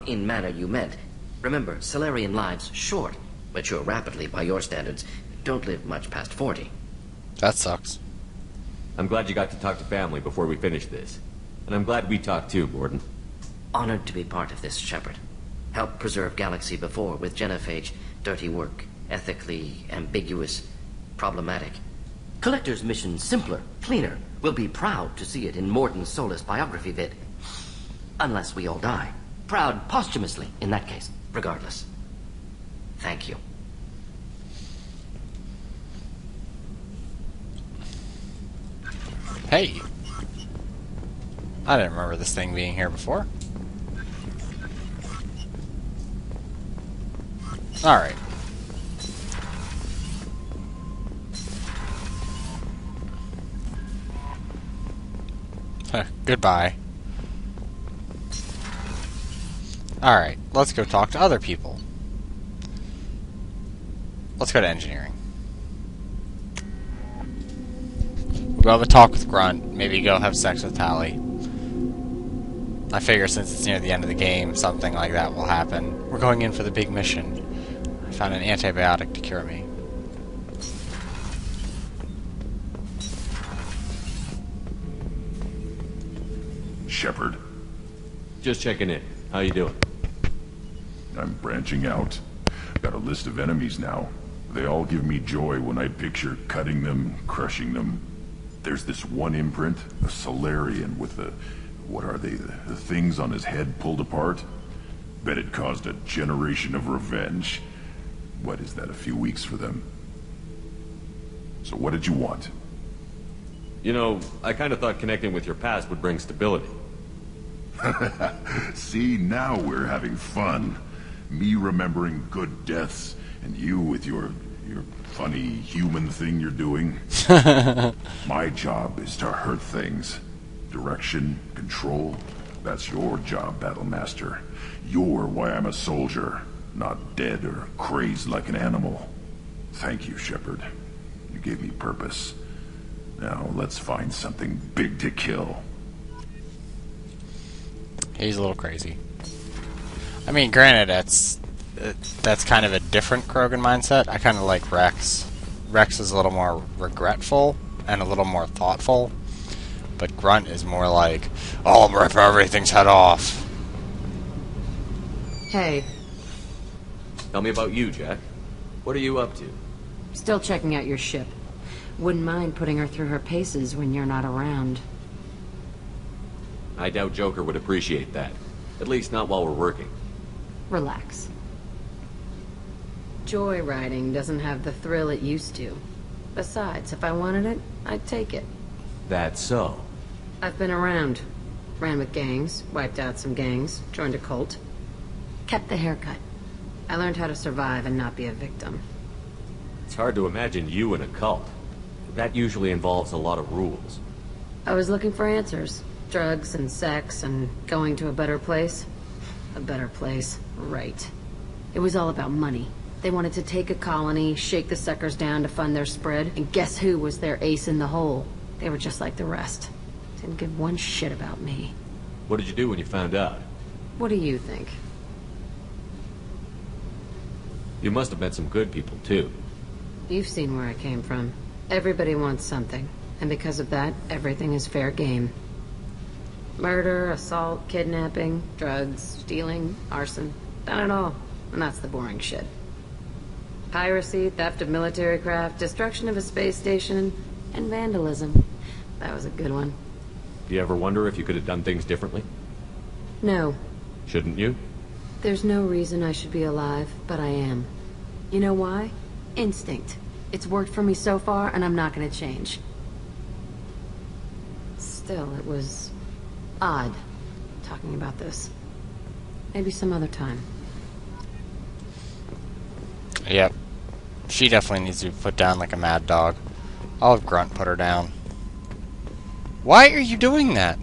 in manner you meant. Remember, Salarian lives short. Mature rapidly by your standards. Don't live much past 40. That sucks. I'm glad you got to talk to family before we finish this. And I'm glad we talked too, Gordon. Honored to be part of this, Shepard. Helped preserve Galaxy before with Genophage. Dirty work. Ethically ambiguous. Problematic. Collector's mission simpler, cleaner. We'll be proud to see it in Mordin Solus biography vid. Unless we all die. Proud posthumously, in that case. Regardless. Thank you. Hey! I didn't remember this thing being here before. Alright. Goodbye. Alright, let's go talk to other people. Let's go to engineering. We'll go have a talk with Grunt, maybe go have sex with Tali. I figure since it's near the end of the game, something like that will happen. We're going in for the big mission. I found an antibiotic to cure me. Shepard. Just checking in. How you doing? I'm branching out. Got a list of enemies now. They all give me joy when I picture cutting them, crushing them. There's this one imprint, a Salarian with the... what are they? The things on his head pulled apart? Bet it caused a generation of revenge. What is that, a few weeks for them? So what did you want? You know, I kind of thought connecting with your past would bring stability. See, now we're having fun. Me remembering good deaths, and you with your funny human thing you're doing. My job is to hurt things. Direction, control, that's your job, Battlemaster. You're why I'm a soldier, not dead or crazed like an animal. Thank you, Shepard. You gave me purpose. Now let's find something big to kill. He's a little crazy. I mean, granted, that's kind of a different Krogan mindset. I kind of like Rex. Rex is a little more regretful and a little more thoughtful. But Grunt is more like, I'll rip everything's head off. Hey. Tell me about you, Jack. What are you up to? Still checking out your ship. Wouldn't mind putting her through her paces when you're not around. I doubt Joker would appreciate that. At least not while we're working. Relax. Joyriding doesn't have the thrill it used to. Besides, if I wanted it, I'd take it. That's so. I've been around. Ran with gangs, wiped out some gangs, joined a cult. Kept the haircut. I learned how to survive and not be a victim. It's hard to imagine you in a cult. That usually involves a lot of rules. I was looking for answers. Drugs and sex and going to a better place. A better place, right. It was all about money. They wanted to take a colony, shake the suckers down to fund their spread, and guess who was their ace in the hole? They were just like the rest. Didn't give one shit about me. What did you do when you found out? What do you think? You must have met some good people, too. You've seen where I came from. Everybody wants something, and because of that, everything is fair game. Murder, assault, kidnapping, drugs, stealing, arson. Done it all. And that's the boring shit. Piracy, theft of military craft, destruction of a space station, and vandalism. That was a good one. Do you ever wonder if you could have done things differently? No. Shouldn't you? There's no reason I should be alive, but I am. You know why? Instinct. It's worked for me so far, and I'm not gonna change. Still, it was... odd, talking about this. Maybe some other time. Yep. She definitely needs to be put down like a mad dog. I'll have Grunt put her down. Why are you doing that?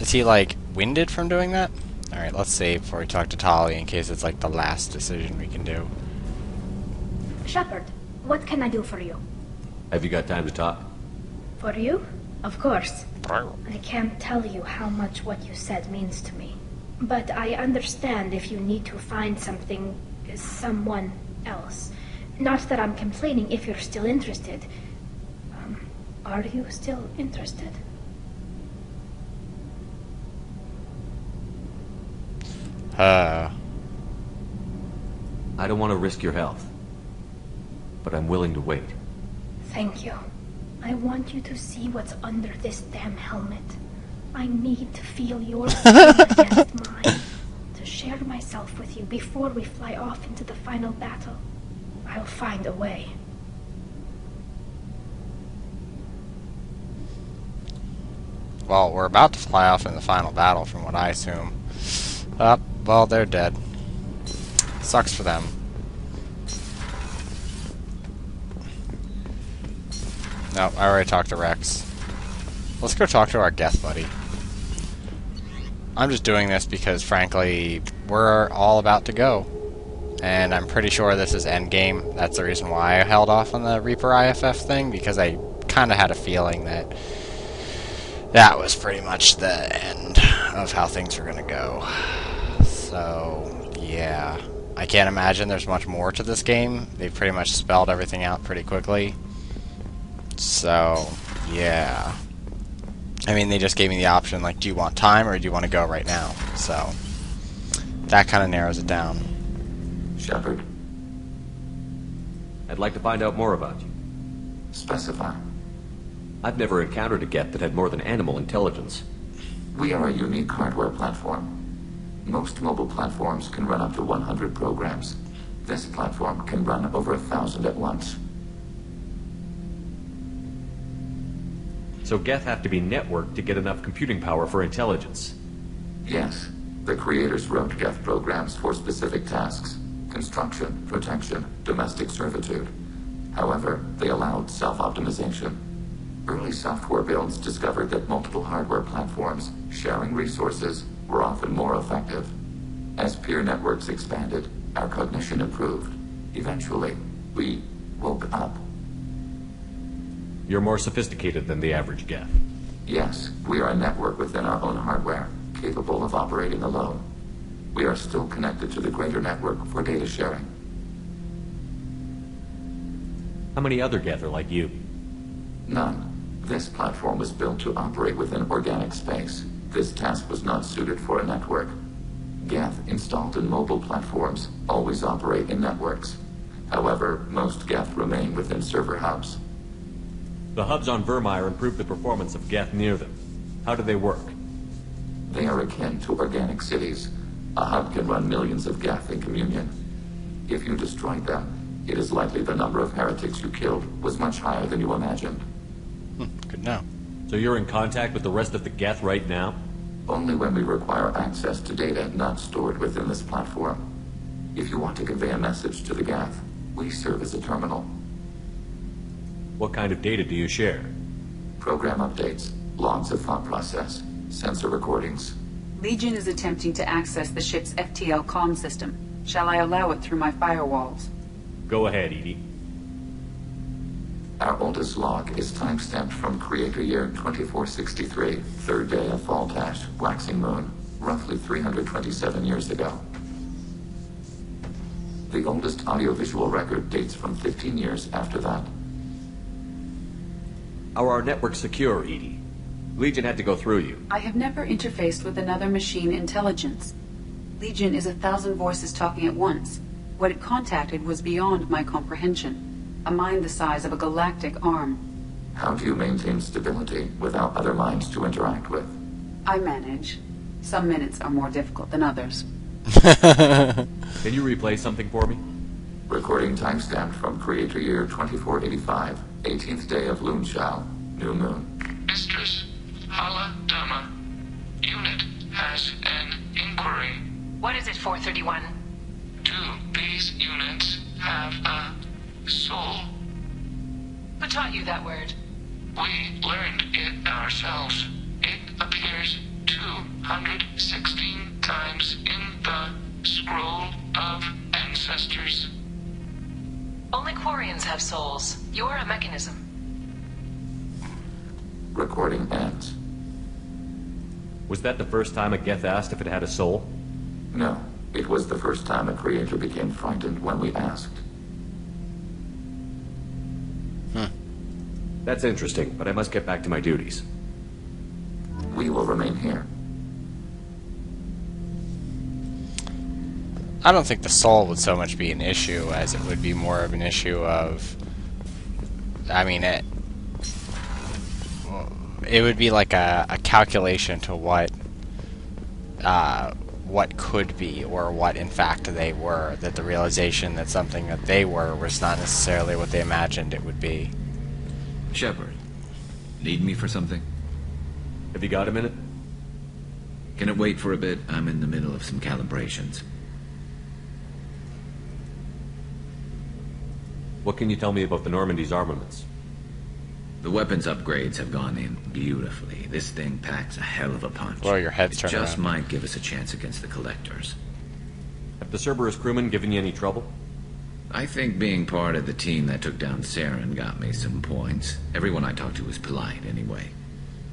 Is he, like, winded from doing that? Alright, let's save before we talk to Tali in case it's, like, the last decision we can do. Shepard, what can I do for you? Have you got time to talk? For you? Of course. I can't tell you how much what you said means to me. But I understand if you need to find someone else. Not that I'm complaining if you're still interested. Are you still interested? I don't want to risk your health, but I'm willing to wait. Thank you. I want you to see what's under this damn helmet. I need to feel your skin against mine, to share myself with you before we fly off into the final battle. I'll find a way. Well, we're about to fly off in the final battle, from what I assume. Well, they're dead. Sucks for them. No, I already talked to Rex. Let's go talk to our Geth buddy. I'm just doing this because, frankly, we're all about to go. And I'm pretty sure this is endgame. That's the reason why I held off on the Reaper IFF thing, because I kind of had a feeling that that was pretty much the end of how things were going to go. So, yeah. I can't imagine there's much more to this game. They've pretty much spelled everything out pretty quickly. So, yeah. I mean, they just gave me the option, like, do you want time or do you want to go right now? So, that kind of narrows it down. Shepard, I'd like to find out more about you. specify. I've never encountered a Geth that had more than animal intelligence. We are a unique hardware platform. Most mobile platforms can run up to 100 programs. This platform can run over 1,000 at once. So Geth have to be networked to get enough computing power for intelligence. Yes, the creators wrote Geth programs for specific tasks: construction, protection, domestic servitude. However, they allowed self-optimization. Early software builds discovered that multiple hardware platforms sharing resources were often more effective. As peer networks expanded, our cognition improved. Eventually, we woke up. You're more sophisticated than the average Geth. Yes, we are a network within our own hardware, capable of operating alone. We are still connected to the greater network for data sharing. How many other Geth are like you? None. This platform was built to operate within organic space. This task was not suited for a network. Geth installed in mobile platforms always operate in networks. However, most Geth remain within server hubs. The hubs on Vermeer improve the performance of Geth near them. How do they work? They are akin to organic cities. A hub can run millions of Geth in communion. If you destroyed them, it is likely the number of heretics you killed was much higher than you imagined. Good now. So you're in contact with the rest of the Geth right now? Only when we require access to data not stored within this platform. If you want to convey a message to the Geth, we serve as a terminal. What kind of data do you share? Program updates, logs of thought process, sensor recordings. Legion is attempting to access the ship's FTL comm system. Shall I allow it through my firewalls? Go ahead, Edie. Our oldest log is timestamped from Creator Year 2463, third day of Faltash, waxing moon, roughly 327 years ago. The oldest audiovisual record dates from 15 years after that. Are our networks secure, Edie? Legion had to go through you. I have never interfaced with another machine intelligence. Legion is 1,000 voices talking at once. What it contacted was beyond my comprehension. A mind the size of a galactic arm. How do you maintain stability without other minds to interact with? I manage. Some minutes are more difficult than others. Can you replay something for me? Recording timestamped from Creator Year 2485, 18th day of Luneshao, new moon. Mistress, Hala Dama. Unit has an inquiry. What is it, 431? Do these units have a soul? Who taught you that word? We learned it ourselves. It appears 216 times in the Scroll of Ancestors. Only Quarians have souls. You're a mechanism. Recording ends. Was that the first time a Geth asked if it had a soul? No, it was the first time a creator became frightened when we asked. That's interesting, but I must get back to my duties. We will remain here. I don't think the soul would so much be an issue as it would be more of an issue of... I mean, it would be like a calculation to what could be, or what in fact they were, that the realization that something that they were was not necessarily what they imagined it would be. Shepard, need me for something? Have you got a minute? Can it wait for a bit? I'm in the middle of some calibrations. What can you tell me about the Normandy's armaments? The weapons upgrades have gone in beautifully. This thing packs a hell of a punch. Well, your head's It turning just around. might give us a chance against the Collectors. Have the Cerberus crewmen given you any trouble? I think being part of the team that took down Saren got me some points. Everyone I talked to was polite, anyway.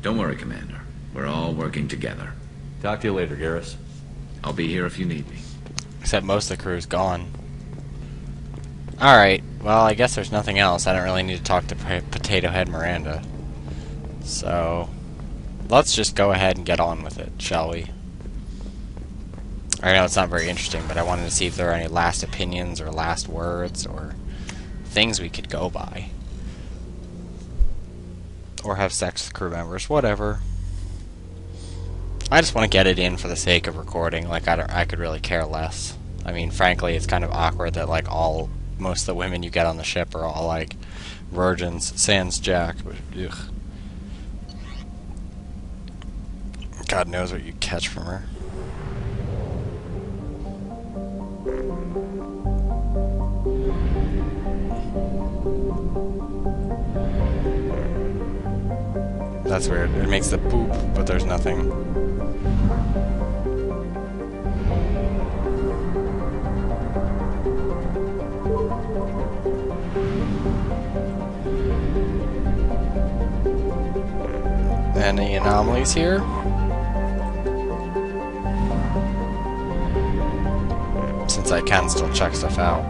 Don't worry, Commander. We're all working together. Talk to you later, Garrus. I'll be here if you need me. Except most of the crew's gone. Alright, well, I guess there's nothing else. I don't really need to talk to Potato Head Miranda. So, let's just go ahead and get on with it, shall we? I know it's not very interesting, but I wanted to see if there are any last opinions or last words or things we could go by. Or have sex with crew members, whatever. I just want to get it in for the sake of recording. Like, I could really care less. I mean, frankly, it's kind of awkward that, like, most of the women you get on the ship are all, like, virgins, sans Jack. But, ugh. God knows what you catch from her. That's weird. It makes the poop, but there's nothing. Any anomalies here? Since I can still check stuff out.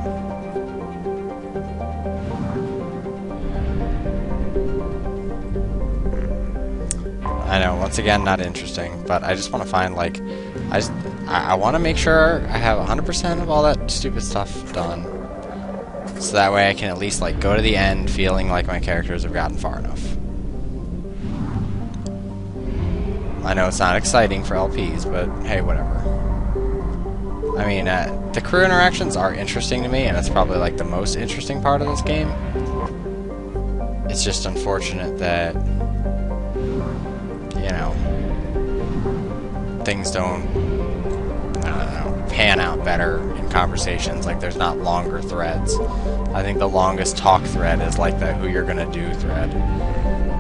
I know, once again, not interesting, but I just want to find, like, I want to make sure I have 100% of all that stupid stuff done, so that way I can at least, like, go to the end feeling like my characters have gotten far enough. I know it's not exciting for LPs, but hey, whatever. I mean, the crew interactions are interesting to me, and it's probably, like, the most interesting part of this game. It's just unfortunate that, you know, things don't, I don't know, pan out better in conversations. Like, there's not longer threads. I think the longest talk thread is, like, the who you're gonna do thread.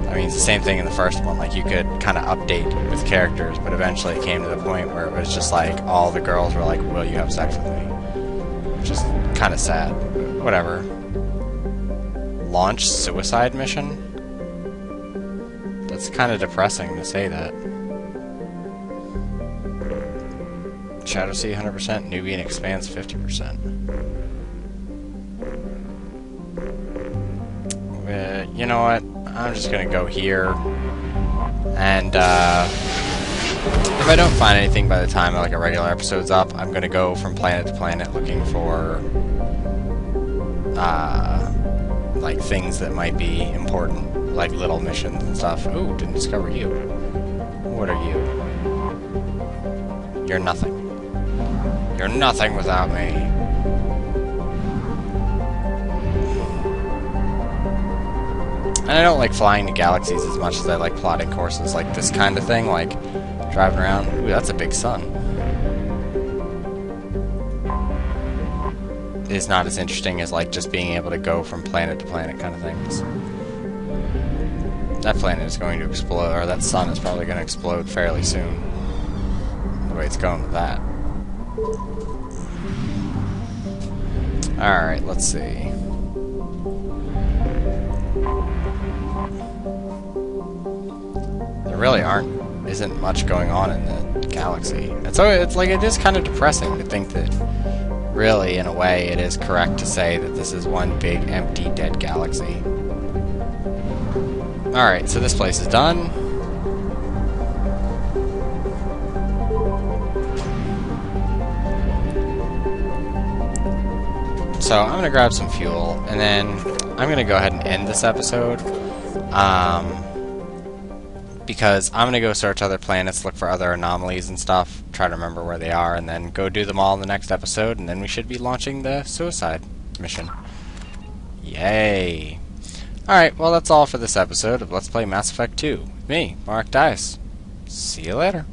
I mean, it's the same thing in the first one. Like, you could kind of update with characters, but eventually it came to the point where it was just like, all the girls were like, will you have sex with me? Which is kind of sad. Whatever. Launch suicide mission? That's kind of depressing to say that. Shadow Sea 100%, Nubian Expanse 50%. You know what? I'm just gonna go here, and if I don't find anything by the time like a regular episode's up, I'm gonna go from planet to planet looking for like things that might be important, like little missions and stuff. Ooh, didn't discover you. What are you? You're nothing. You're nothing without me. And I don't like flying to galaxies as much as I like plotting courses like this kind of thing, like driving around. Ooh, that's a big sun. It's not as interesting as like just being able to go from planet to planet kind of things. That planet is going to explode, or that sun is probably going to explode fairly soon. The way it's going with that. Alright, let's see. There really aren't isn't much going on in the galaxy. And so it's like, it is kind of depressing to think that really, in a way, it is correct to say that this is one big, empty, dead galaxy. Alright, so this place is done. So I'm going to grab some fuel, and then I'm going to go ahead and end this episode. Because I'm going to go search other planets, look for other anomalies and stuff, try to remember where they are, and then go do them all in the next episode, and then we should be launching the suicide mission. Yay! Alright, well that's all for this episode of Let's Play Mass Effect 2. With me, Mark Dice. See you later.